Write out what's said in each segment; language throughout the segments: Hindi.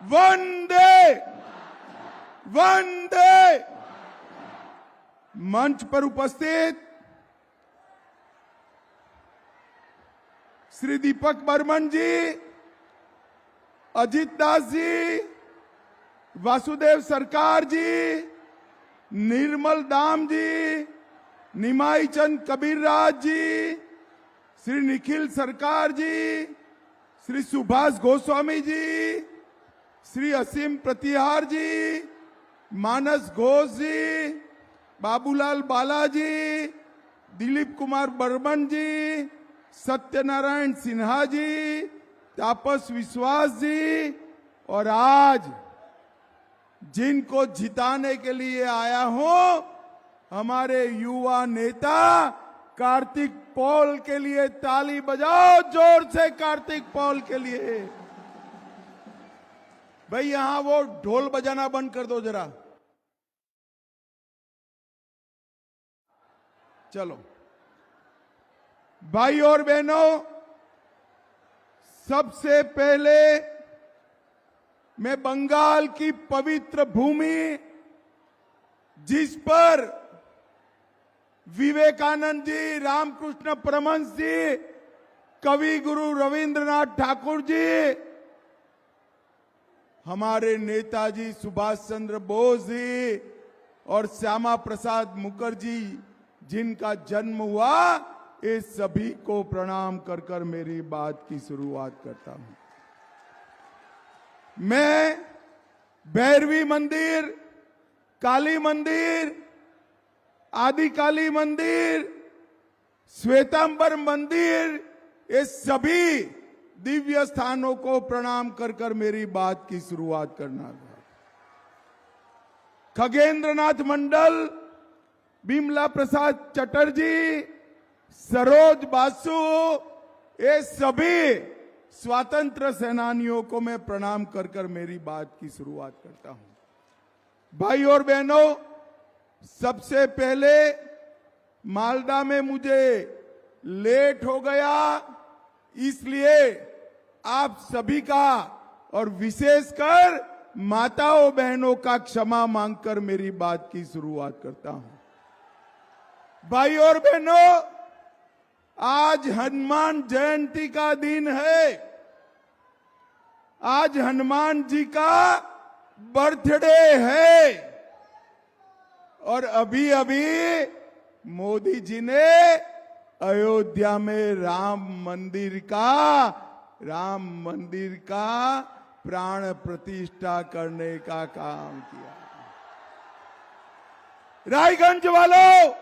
वंदे वंदे। मंच पर उपस्थित श्री दीपक बर्मन जी, अजीत दास जी, वासुदेव सरकार जी, निर्मल दाम जी, निमाई चंद कबीर राज जी, श्री निखिल सरकार जी, श्री सुभाष गोस्वामी जी, श्री असीम प्रतिहार जी, मानस घोष जी, बाबूलाल बालाजी, दिलीप कुमार बर्मन जी, सत्यनारायण सिन्हा जी, तापस विश्वास जी, और आज जिनको जिताने के लिए आया हूं, हमारे युवा नेता कार्तिक पॉल के लिए ताली बजाओ जोर से। कार्तिक पॉल के लिए भाई यहां वो ढोल बजाना बंद कर दो जरा। चलो भाई और बहनों, सबसे पहले मैं बंगाल की पवित्र भूमि, जिस पर विवेकानंद जी, रामकृष्ण परमहंस जी, कवि गुरु रविंद्रनाथ ठाकुर जी, हमारे नेताजी सुभाष चंद्र बोस जी और श्यामा प्रसाद मुखर्जी जिनका जन्म हुआ, ये सभी को प्रणाम कर कर मेरी बात की शुरुआत करता हूं। मैं भैरवी मंदिर, काली मंदिर, आदि काली मंदिर, श्वेतांबर मंदिर, ये सभी दिव्य स्थानों को प्रणाम कर कर मेरी बात की शुरुआत करना था। खगेंद्रनाथ मंडल, बिमला प्रसाद चटर्जी, सरोज बासु, ये सभी स्वतंत्र सेनानियों को मैं प्रणाम कर कर मेरी बात की शुरुआत करता हूं। भाई और बहनों, सबसे पहले मालदा में मुझे लेट हो गया, इसलिए आप सभी का और विशेषकर माताओं बहनों का क्षमा मांगकर मेरी बात की शुरुआत करता हूं। भाई और बहनों, आज हनुमान जयंती का दिन है। आज हनुमान जी का बर्थडे है और अभी अभी मोदी जी ने अयोध्या में राम मंदिर का प्राण प्रतिष्ठा करने का काम किया। रायगंज वालों,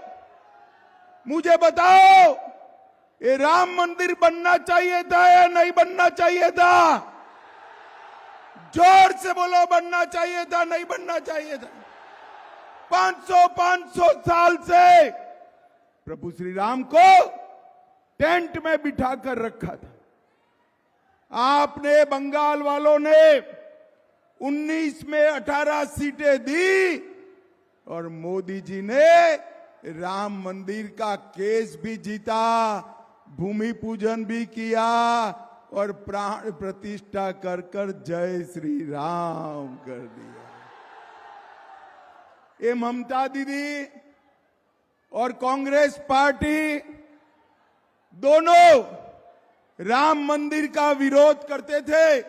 मुझे बताओ, ये राम मंदिर बनना चाहिए था या नहीं बनना चाहिए था? जोर से बोलो, बनना चाहिए था नहीं बनना चाहिए था? 500 साल से प्रभु श्री राम को टेंट में बिठाकर रखा था। आपने, बंगाल वालों ने 19 में 18 सीटें दी और मोदी जी ने राम मंदिर का केस भी जीता, भूमि पूजन भी किया और प्राण प्रतिष्ठा कर कर जय श्री राम कर दिया। ये ममता दीदी और कांग्रेस पार्टी दोनों राम मंदिर का विरोध करते थे,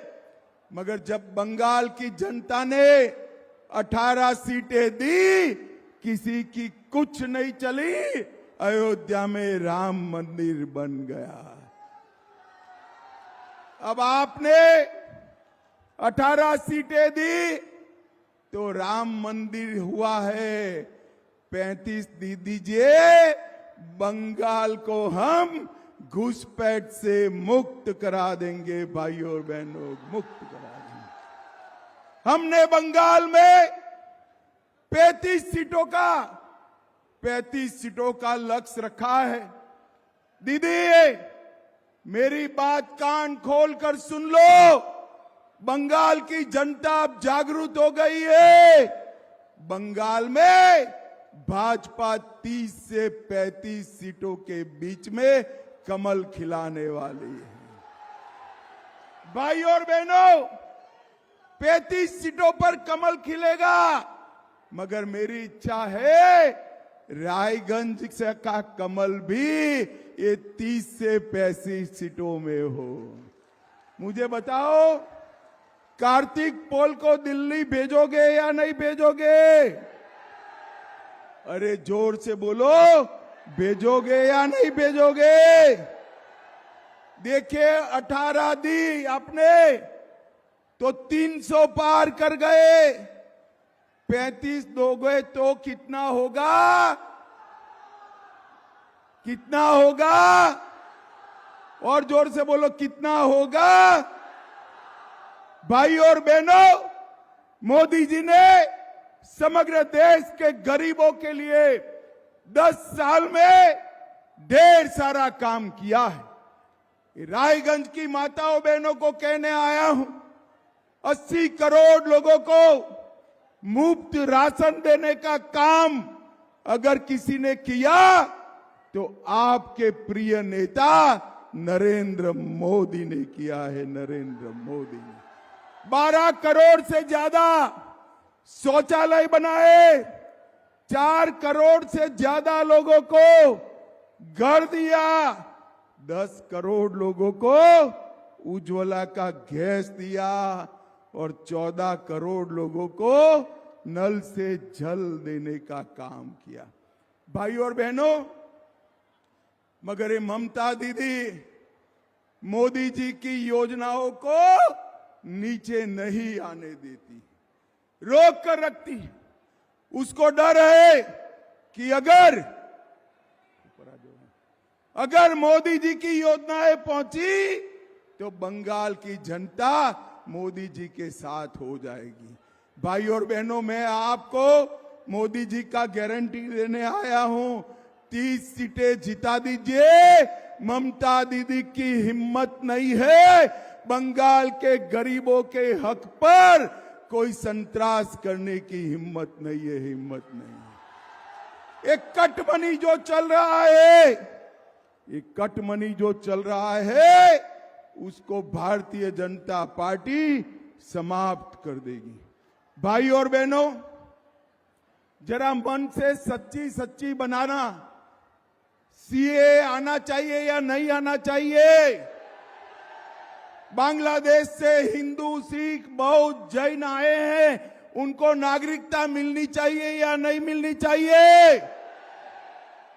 मगर जब बंगाल की जनता ने 18 सीटें दी, किसी की कुछ नहीं चली, अयोध्या में राम मंदिर बन गया। अब आपने 18 सीटें दी तो राम मंदिर हुआ है 35 दी दीजिए, बंगाल को हम घुसपैठ से मुक्त करा देंगे। भाइयों और बहनों, मुक्त करा देंगे। हमने बंगाल में 35 सीटों का लक्ष्य रखा है। दीदी, मेरी बात कान खोलकर सुन लो, बंगाल की जनता अब जागरूक हो गई है। बंगाल में भाजपा 30 से 35 सीटों के बीच में कमल खिलाने वाली है। भाई और बहनों, 35 सीटों पर कमल खिलेगा, मगर मेरी इच्छा है रायगंज से का कमल भी ये 30 से 35 सीटों में हो। मुझे बताओ, कार्तिक पोल को दिल्ली भेजोगे या नहीं भेजोगे? अरे जोर से बोलो, भेजोगे या नहीं भेजोगे? देखिए 18 दी आपने तो 300 पार कर गए, 35 दोगे तो कितना होगा? कितना होगा? और जोर से बोलो, कितना होगा? भाई और बहनों, मोदी जी ने समग्र देश के गरीबों के लिए 10 साल में ढेर सारा काम किया है। रायगंज की माताओं बहनों को कहने आया हूं, 80 करोड़ लोगों को मुफ्त राशन देने का काम अगर किसी ने किया तो आपके प्रिय नेता नरेंद्र मोदी ने किया है। नरेंद्र मोदी ने 12 करोड़ से ज्यादा शौचालय बनाए, 4 करोड़ से ज्यादा लोगों को घर दिया, 10 करोड़ लोगों को उज्ज्वला का गैस दिया और 14 करोड़ लोगों को नल से जल देने का काम किया। भाई और बहनों, मगर ये ममता दीदी मोदी जी की योजनाओं को नीचे नहीं आने देती, रोक कर रखती। उसको डर है कि अगर मोदी जी की योजनाएं पहुंची तो बंगाल की जनता मोदी जी के साथ हो जाएगी। भाई और बहनों, मैं आपको मोदी जी का गारंटी देने आया हूं, 30 सीटें जिता दीजिए। ममता दीदी की हिम्मत नहीं है बंगाल के गरीबों के हक पर कोई संतरास करने की हिम्मत नहीं है, हिम्मत नहीं है। एक कटमनी जो चल रहा है, एक कटमनी जो चल रहा है, उसको भारतीय जनता पार्टी समाप्त कर देगी। भाई और बहनों, जरा मन से सच्ची सच्ची बनाना, सीए आना चाहिए या नहीं आना चाहिए? बांग्लादेश से हिंदू, सिख, बौद्ध, जैन आए हैं, उनको नागरिकता मिलनी चाहिए या नहीं मिलनी चाहिए?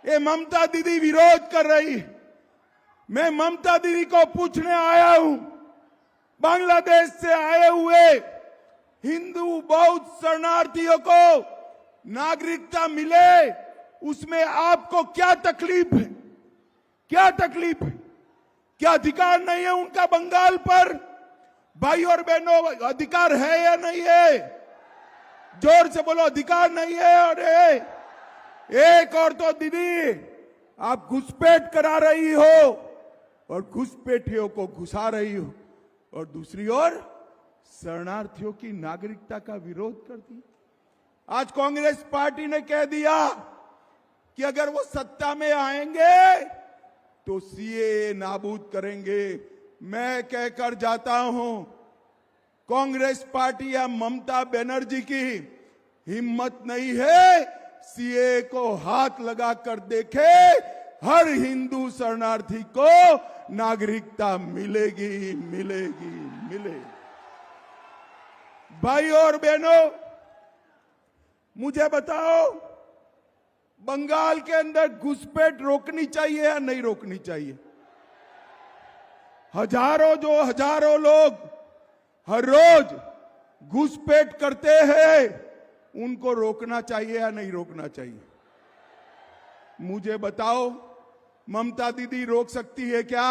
ये ममता दीदी विरोध कर रही। मैं ममता दीदी को पूछने आया हूं, बांग्लादेश से आए हुए हिंदू, बौद्ध शरणार्थियों को नागरिकता मिले, उसमें आपको क्या तकलीफ है? क्या तकलीफ है? क्या अधिकार नहीं है उनका बंगाल पर? भाई और बहनों, अधिकार है या नहीं है? जोर से बोलो, अधिकार नहीं है। और एक और तो दीदी, आप घुसपैठ करा रही हो और घुसपैठियों को घुसा रही हो, और दूसरी ओर शरणार्थियों की नागरिकता का विरोध करती। आज कांग्रेस पार्टी ने कह दिया कि अगर वो सत्ता में आएंगे तो सीए नाबूद करेंगे। मैं कहकर जाता हूं, कांग्रेस पार्टी या ममता बनर्जी की हिम्मत नहीं है सीए को हाथ लगाकर देखे, हर हिंदू शरणार्थी को नागरिकता मिलेगी, मिलेगी, मिलेगी। भाई और बहनों, मुझे बताओ, बंगाल के अंदर घुसपैठ रोकनी चाहिए या नहीं रोकनी चाहिए? हजारों लोग हर रोज घुसपैठ करते हैं, उनको रोकना चाहिए या नहीं रोकना चाहिए? मुझे बताओ, ममता दीदी रोक सकती है क्या?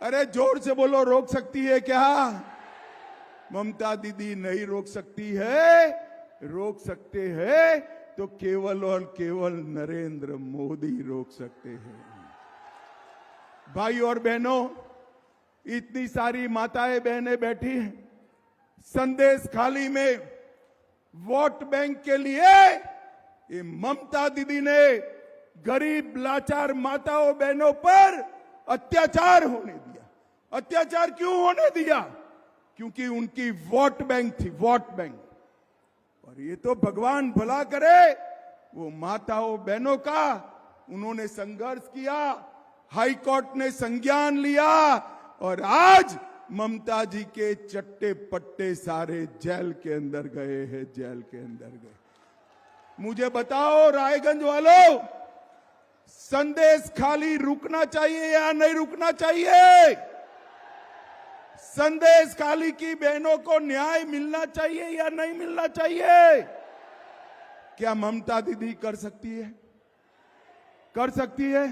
अरे जोर से बोलो, रोक सकती है क्या? ममता दीदी नहीं रोक सकती है। रोक सकते हैं तो केवल और केवल नरेंद्र मोदी रोक सकते हैं। भाई और बहनों, इतनी सारी माताएं बहनें बैठी हैं, संदेश खाली में वोट बैंक के लिए ये ममता दीदी ने गरीब लाचार माताओं बहनों पर अत्याचार होने दिया। अत्याचार क्यों होने दिया? क्योंकि उनकी वोट बैंक थी, वोट बैंक। और ये तो भगवान भला करे, वो माताओं बहनों का उन्होंने संघर्ष किया, हाई कोर्ट ने संज्ञान लिया और आज ममता जी के चट्टे पट्टे सारे जेल के अंदर गए हैं, जेल के अंदर गए। मुझे बताओ रायगंज वालों, संदेश खाली रुकना चाहिए या नहीं रुकना चाहिए? संदेश खाली की बहनों को न्याय मिलना चाहिए या नहीं मिलना चाहिए? क्या ममता दीदी कर सकती है? कर सकती है?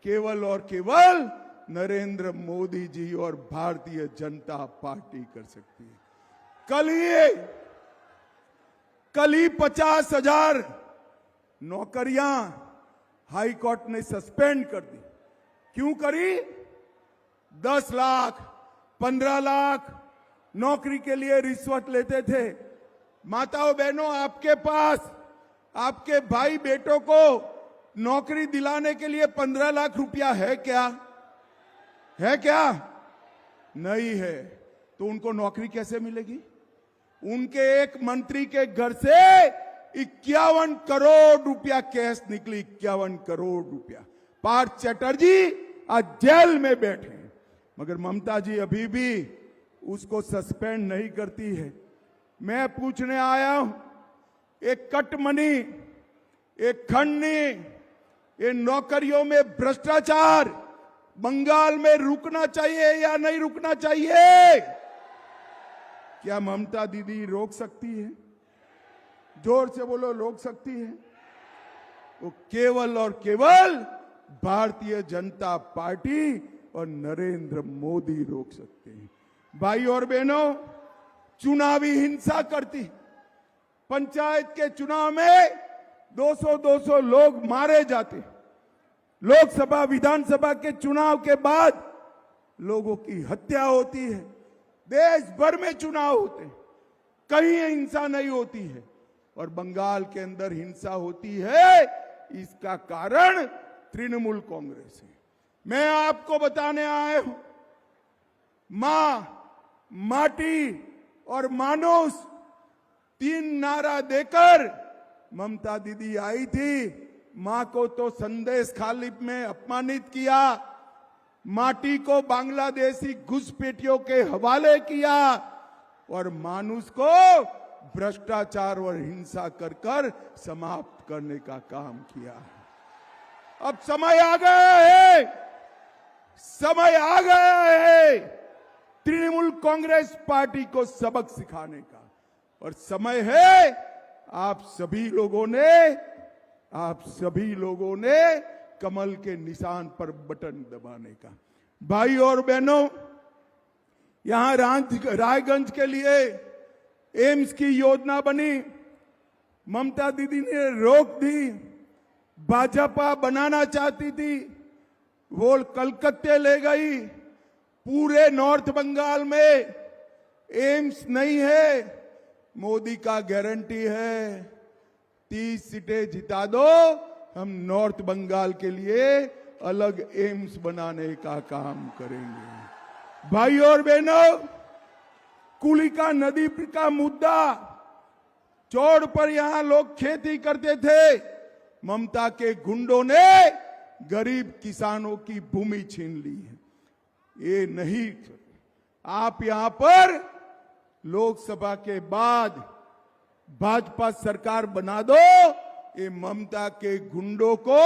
केवल और केवल नरेंद्र मोदी जी और भारतीय जनता पार्टी कर सकती है। कल ही 50,000 नौकरियां हाई कोर्ट ने सस्पेंड कर दी। क्यों करी? 10 लाख 15 लाख नौकरी के लिए रिश्वत लेते थे। माताओं बहनों, आपके पास आपके भाई बेटों को नौकरी दिलाने के लिए 15 लाख रुपया है क्या? है क्या? नहीं है। तो उनको नौकरी कैसे मिलेगी? उनके एक मंत्री के घर से 51 करोड़ रुपया कैश निकली, 51 करोड़ रुपया। पार्थ चैटर्जी आज जेल में बैठे हैं, मगर ममता जी अभी भी उसको सस्पेंड नहीं करती है। मैं पूछने आया हूं, एक कटमनी, एक खंडनी, ये नौकरियों में भ्रष्टाचार बंगाल में रुकना चाहिए या नहीं रुकना चाहिए? क्या ममता दीदी रोक सकती है? जोर से बोलो, रोक सकती है? वो केवल और केवल भारतीय जनता पार्टी और नरेंद्र मोदी रोक सकते हैं। भाई और बहनों, चुनावी हिंसा करती, पंचायत के चुनाव में 200-200 लोग मारे जाते, लोकसभा विधानसभा के चुनाव के बाद लोगों की हत्या होती है, देश भर में चुनाव होते, कहीं हिंसा नहीं होती है और बंगाल के अंदर हिंसा होती है। इसका कारण तृणमूल कांग्रेस है। मैं आपको बताने आया हूं, मां, माटी और मानुष 3 नारा देकर ममता दीदी आई थी। मां को तो संदेश खाली में अपमानित किया, माटी को बांग्लादेशी घुसपैठियों के हवाले किया और मानुष को भ्रष्टाचार और हिंसा कर कर समाप्त करने का काम किया। अब समय आ गया है, समय आ गया है तृणमूल कांग्रेस पार्टी को सबक सिखाने का, और समय है आप सभी लोगों ने कमल के निशान पर बटन दबाने का। भाई और बहनों, यहां रायगंज के लिए एम्स की योजना बनी, ममता दीदी ने रोक दी। भाजपा बनाना चाहती थी, वो कलकत्ते ले गई। पूरे नॉर्थ बंगाल में एम्स नहीं है। मोदी का गारंटी है 30 सीटें जिता दो, हम नॉर्थ बंगाल के लिए अलग एम्स बनाने का काम करेंगे। भाई और बहनों, कुलिका नदी का मुद्दा, चौड़ पर यहां लोग खेती करते थे, ममता के गुंडों ने गरीब किसानों की भूमि छीन ली है। ये नहीं, आप यहां पर लोकसभा के बाद भाजपा सरकार बना दो, ये ममता के गुंडों को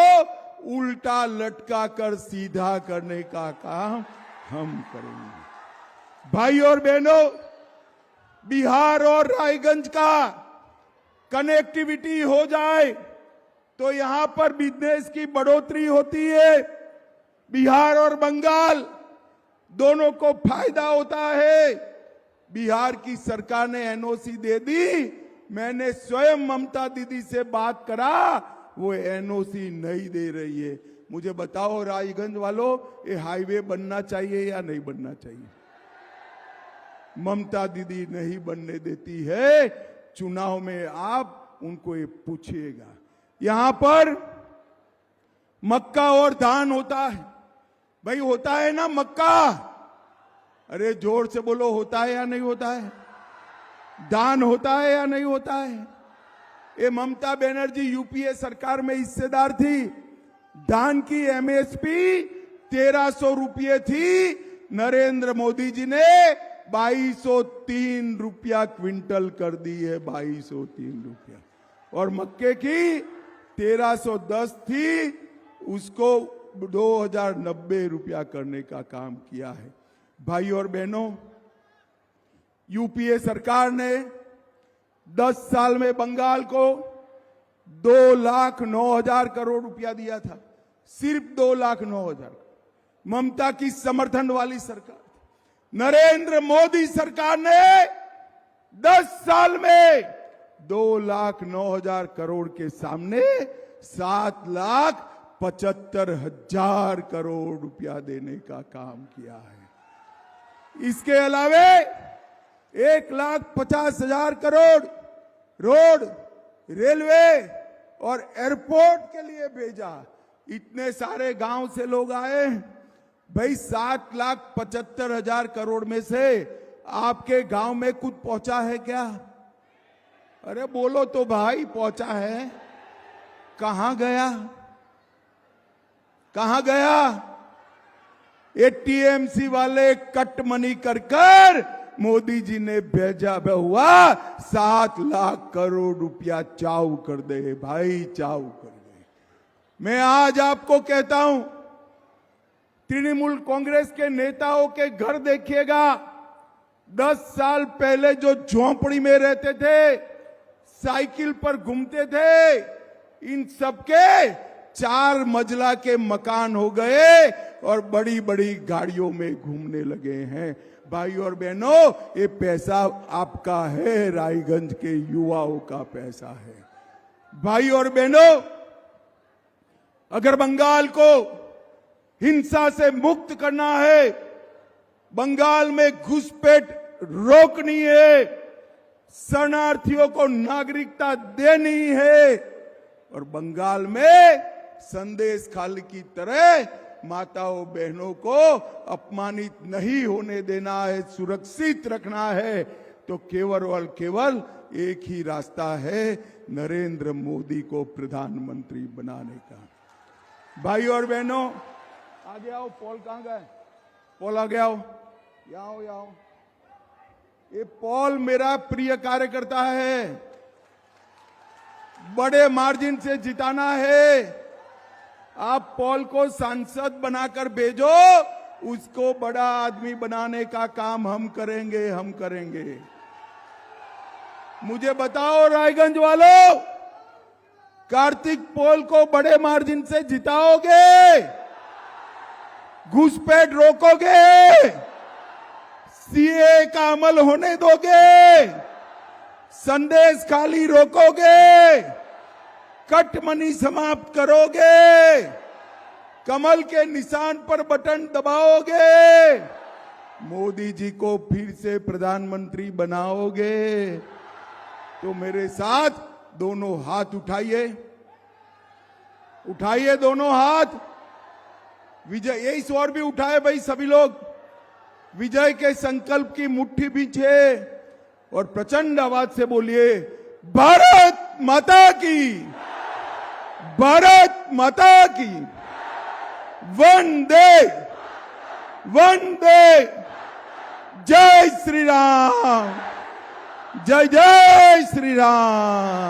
उल्टा लटका कर सीधा करने का काम हम करेंगे। भाई और बहनों, बिहार और रायगंज का कनेक्टिविटी हो जाए तो यहां पर बिजनेस की बढ़ोतरी होती है। बिहार और बंगाल दोनों को फायदा होता है। बिहार की सरकार ने एनओसी दे दी, मैंने स्वयं ममता दीदी से बात करा, वो एनओसी नहीं दे रही है। मुझे बताओ रायगंज वालों, ये हाईवे बनना चाहिए या नहीं बनना चाहिए? ममता दीदी नहीं बनने देती है। चुनाव में आप उनको ये पूछिएगा। यहां पर मक्का और धान होता है, भाई होता है ना मक्का, अरे जोर से बोलो, होता है या नहीं होता है? दान होता है या नहीं होता है? ये ममता बनर्जी यूपीए सरकार में हिस्सेदार थी। दान की एमएसपी 1300 रुपये थी, नरेंद्र मोदी जी ने 2203 रुपया क्विंटल कर दी है, 2203 रुपया। और मक्के की 1310 थी, उसको 2090 रुपया करने का काम किया है। भाई और बहनों, यूपीए सरकार ने 10 साल में बंगाल को 2,09,000 करोड़ रुपया दिया था, सिर्फ 2,09,000। ममता की समर्थन वाली सरकार, नरेंद्र मोदी सरकार ने 10 साल में 2,09,000 करोड़ के सामने 7,75,000 करोड़ रुपया देने का काम किया है। इसके अलावे 1,50,000 करोड़ रोड, रेलवे और एयरपोर्ट के लिए भेजा। इतने सारे गांव से लोग आए भाई, 7,75,000 करोड़ में से आपके गांव में कुछ पहुंचा है क्या? अरे बोलो तो भाई, पहुंचा है? कहां गया? कहां गया? ये टीएमसी वाले कट मनी कर कर मोदी जी ने भेजा हुआ 7 लाख करोड़ रुपया चाऊ कर दे भाई, चाऊ कर दे। मैं आज आपको कहता हूं, तृणमूल कांग्रेस के नेताओं के घर देखिएगा। 10 साल पहले जो झोंपड़ी में रहते थे, साइकिल पर घूमते थे, इन सबके 4 मंजिला के मकान हो गए और बड़ी बड़ी गाड़ियों में घूमने लगे हैं। भाई और बहनों, ये पैसा आपका है, रायगंज के युवाओं का पैसा है। भाई और बहनों, अगर बंगाल को हिंसा से मुक्त करना है, बंगाल में घुसपैठ रोकनी है, शरणार्थियों को नागरिकता देनी है और बंगाल में संदेश खाली की तरह माताओं बहनों को अपमानित नहीं होने देना है, सुरक्षित रखना है, तो केवल और केवल एक ही रास्ता है, नरेंद्र मोदी को प्रधानमंत्री बनाने का। भाई और बहनों, आगे आओ। पॉल कहां गए? पॉल आगे आओ, यहाँ आओ। ये पॉल मेरा प्रिय कार्यकर्ता है, बड़े मार्जिन से जिताना है। आप पॉल को सांसद बनाकर भेजो, उसको बड़ा आदमी बनाने का काम हम करेंगे, हम करेंगे। मुझे बताओ रायगंज वालों, कार्तिक पॉल को बड़े मार्जिन से जिताओगे? घुसपैठ रोकोगे? सीए का अमल होने दोगे? संदेश खाली रोकोगे? कट मनी समाप्त करोगे? कमल के निशान पर बटन दबाओगे? मोदी जी को फिर से प्रधानमंत्री बनाओगे? तो मेरे साथ दोनों हाथ उठाइए, उठाइए दोनों हाथ। विजय, यही स्वर भी उठाए भाई सभी लोग। विजय के संकल्प की मुट्ठी बींचे और प्रचंड आवाज से बोलिए, भारत माता की, भारत माता की, वंदे वंदे, जय श्री राम, जय जय श्री राम।